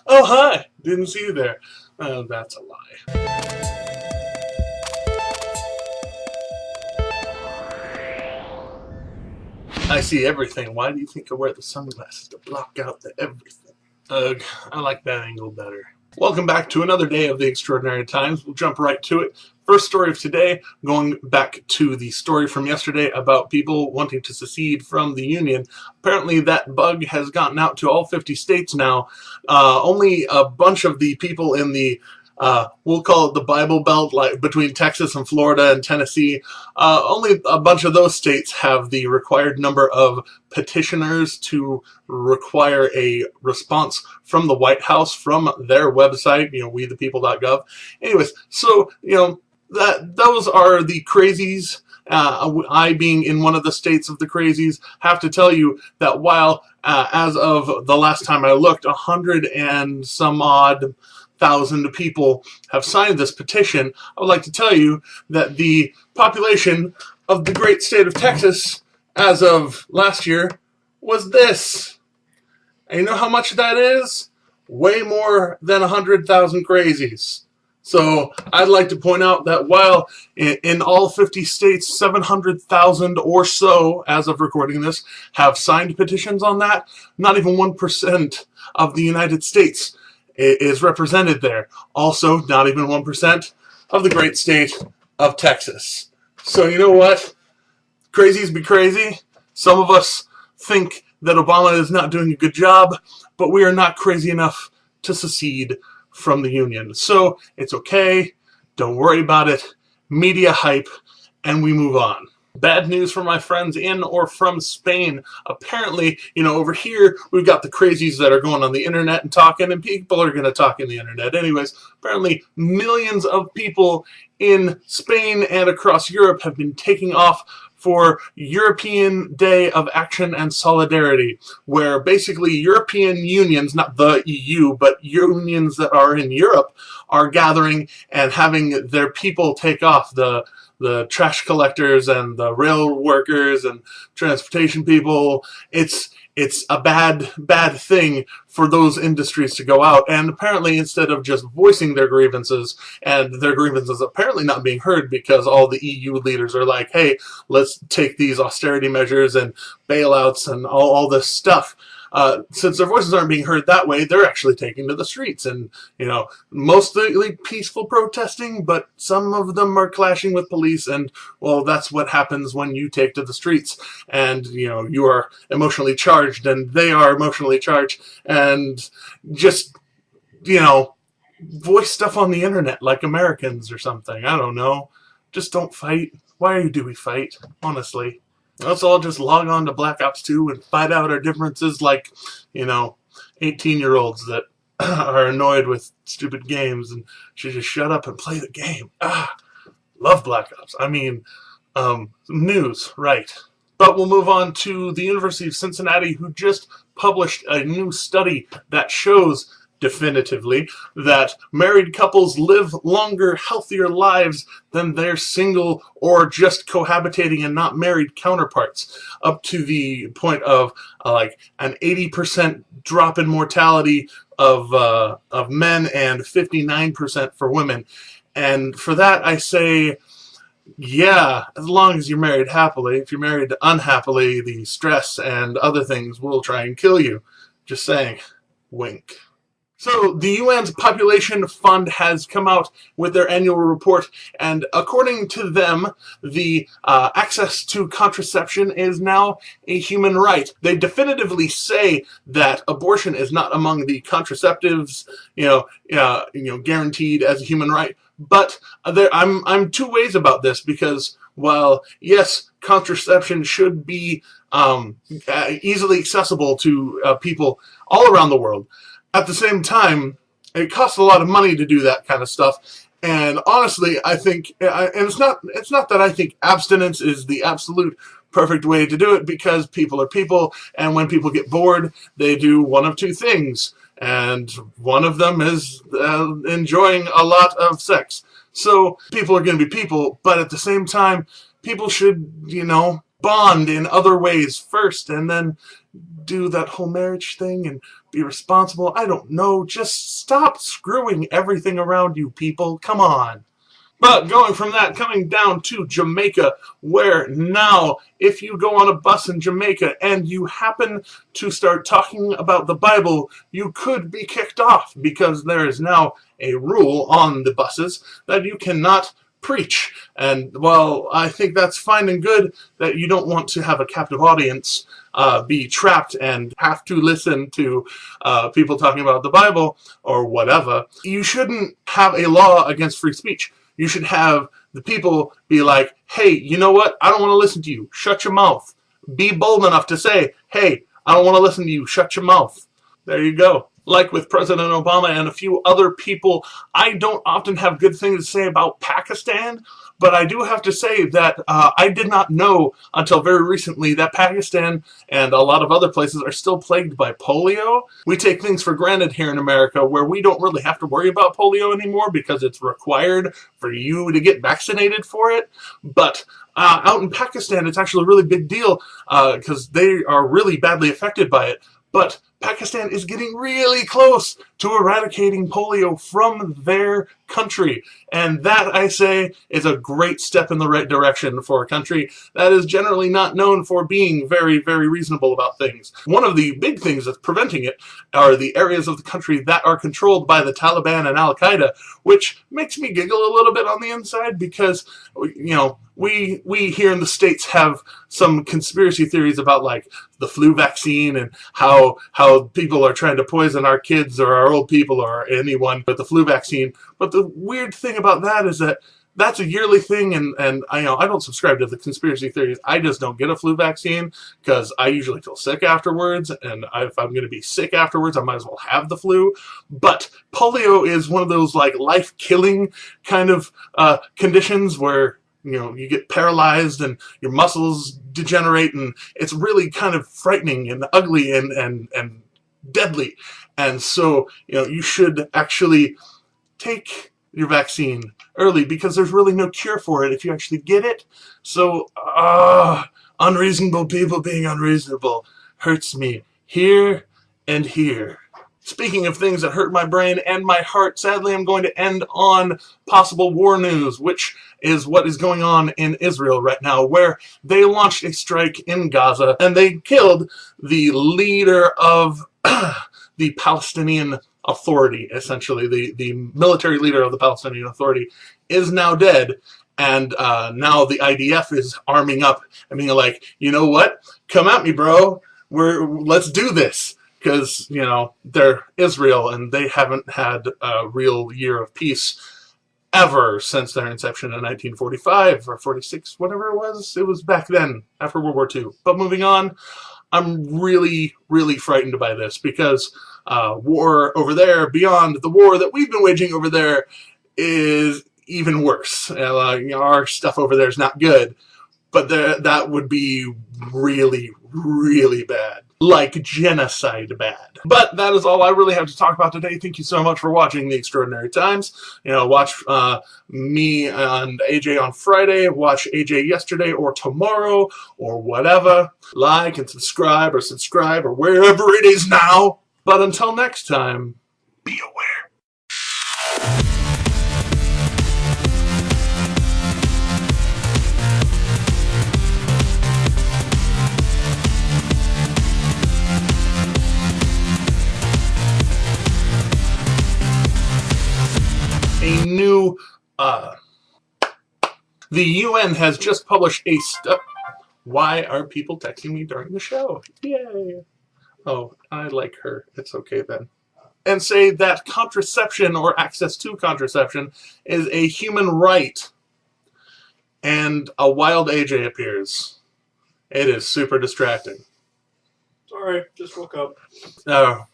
Oh, hi! Didn't see you there. That's a lie. I see everything. Why do you think I wear the sunglasses? To block out the everything. Ugh, I like that angle better. Welcome back to another day of the Extraordinary Times. We'll jump right to it. First story of today, going back to the story from yesterday about people wanting to secede from the Union. Apparently that bug has gotten out to all 50 states now. Only a bunch of the people in the we'll call it the Bible Belt, like between Texas and Florida and Tennessee. Only a bunch of those states have the required number of petitioners to require a response from the White House from their website, wethepeople.gov. Anyways, so, those are the crazies. I, being in one of the states of the crazies, have to tell you that while, as of the last time I looked, 100 and some odd thousand people have signed this petition, I would like to tell you that the population of the great state of Texas as of last year was this. And you know how much that is? Way more than 100,000 crazies. So I'd like to point out that while in all 50 states, 700,000 or so, as of recording this, have signed petitions on that, not even 1% of the United States is represented there. Also, not even 1% of the great state of Texas. So you know what? Crazies be crazy. Some of us think that Obama is not doing a good job, but we are not crazy enough to secede from the Union. So it's okay. Don't worry about it. Media hype, and we move on. Bad news for my friends in or from Spain. Apparently, over here, we've got the crazies that are going on the internet and talking, and people are going to talk in the internet anyways. Apparently, millions of people in Spain and across Europe have been taking off for European Day of Action and Solidarity, where basically European unions, not the EU, but unions that are in Europe, are gathering and having their people take off, the trash collectors and the rail workers and transportation people. It's a bad thing for those industries to go out, and apparently instead of just voicing their grievances, and their grievances apparently not being heard because all the EU leaders are like, hey, let's take these austerity measures and bailouts and all this stuff. Since their voices aren't being heard that way, they're actually taking to the streets, and mostly peaceful protesting, but some of them are clashing with police, and well, that's what happens when you take to the streets, and you are emotionally charged, and they are emotionally charged, and just voice stuff on the internet like Americans or something. I don't know. Just don't fight. Why do we fight? Honestly. Let's all just log on to Black Ops 2 and fight out our differences like, 18-year-olds that are annoyed with stupid games and should just shut up and play the game. Love Black Ops. I mean, news, right. But we'll move on to the University of Cincinnati, who just published a new study that shows definitively that married couples live longer, healthier lives than their single or just cohabitating and not married counterparts, up to the point of like an 80% drop in mortality of men and 59% for women. And for that I say, yeah, as long as you're married happily. If you're married unhappily, the stress and other things will try and kill you. Just saying. Wink. So the UN's Population Fund has come out with their annual report, and according to them, the access to contraception is now a human right. They definitively say that abortion is not among the contraceptives, guaranteed as a human right. But I'm two ways about this, because while yes, contraception should be easily accessible to people all around the world, at the same time, it costs a lot of money to do that kind of stuff. And honestly, I think, and it's not that I think abstinence is the absolute perfect way to do it, because people are people, and when people get bored, they do one of two things, and one of them is enjoying a lot of sex. So people are going to be people, but at the same time, people should, bond in other ways first, and then do that whole marriage thing and be responsible. I don't know. Just stop screwing everything around you, people. Come on. But going from that, coming down to Jamaica, where now if you go on a bus in Jamaica and you happen to start talking about the Bible, you could be kicked off, because there is now a rule on the buses that you cannot preach. And while I think that's fine and good that you don't want to have a captive audience be trapped and have to listen to people talking about the Bible or whatever, you shouldn't have a law against free speech. You should have the people be like, hey, you know what? I don't want to listen to you. Shut your mouth. Be bold enough to say, hey, I don't want to listen to you. Shut your mouth. There you go. Like with President Obama and a few other people, I don't often have good things to say about Pakistan, but I do have to say that I did not know until very recently that Pakistan and a lot of other places are still plagued by polio. We take things for granted here in America, where we don't really have to worry about polio anymore because it's required for you to get vaccinated for it. But out in Pakistan, it's actually a really big deal because they are really badly affected by it. But Pakistan is getting really close to eradicating polio from their country. And that, I say, is a great step in the right direction for a country that is generally not known for being very, very reasonable about things. One of the big things that's preventing it are the areas of the country that are controlled by the Taliban and Al-Qaeda, which makes me giggle a little bit on the inside because, you know, we here in the States have some conspiracy theories about, like, the flu vaccine and how people are trying to poison our kids or our old people or anyone with the flu vaccine. But the weird thing about that is that that's a yearly thing, and I don't subscribe to the conspiracy theories. I just don't get a flu vaccine because I usually feel sick afterwards, and if I'm going to be sick afterwards, I might as well have the flu. But polio is one of those, like, life-killing kind of conditions where, you know, you get paralyzed and your muscles degenerate, and it's really kind of frightening and ugly and deadly. And so, you know, you should actually take your vaccine early because there's really no cure for it if you actually get it. So, unreasonable people being unreasonable hurts me here and here. Speaking of things that hurt my brain and my heart, sadly I'm going to end on possible war news, which is what is going on in Israel right now, where they launched a strike in Gaza and they killed the leader of the Palestinian Authority, essentially. The military leader of the Palestinian Authority is now dead, and now the IDF is arming up and being like, you know what? Come at me, bro. Let's do this. Because, you know, they're Israel and they haven't had a real year of peace ever since their inception in 1945 or 46, whatever it was. It was back then, after World War II. But moving on, I'm really, really frightened by this because war over there, beyond the war that we've been waging over there, is even worse. You know, our stuff over there is not good, but that would be really, really bad. Like genocide bad. But that is all I really have to talk about today. Thank you so much for watching The Extraordinary Times. You know, watch me and AJ on Friday, watch AJ yesterday or tomorrow or whatever. Like and subscribe or wherever it is now. But until next time, be aware. A new, the UN has just published a Why are people texting me during the show? Yay. Oh, I like her. It's okay then. And say that contraception or access to contraception is a human right. And a wild AJ appears. It is super distracting. Sorry, just woke up. Oh.